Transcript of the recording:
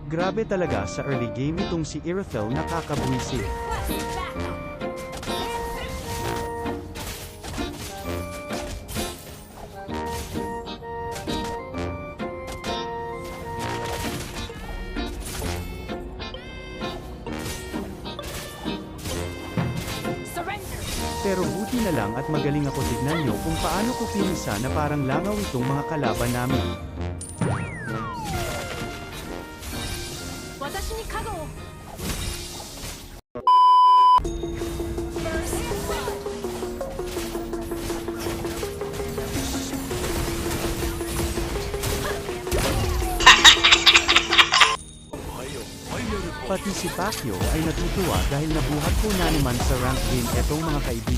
Grabe talaga sa early game itong si Irithel, nakakabwisit. Pero buti na lang at magaling ako, tignan nyo kung paano ko pinisa na parang langaw itong mga kalaban namin. Pati si Pacquiao ay natutuwa dahil nabuhat ko na naman sa rank game etong mga kaibigan.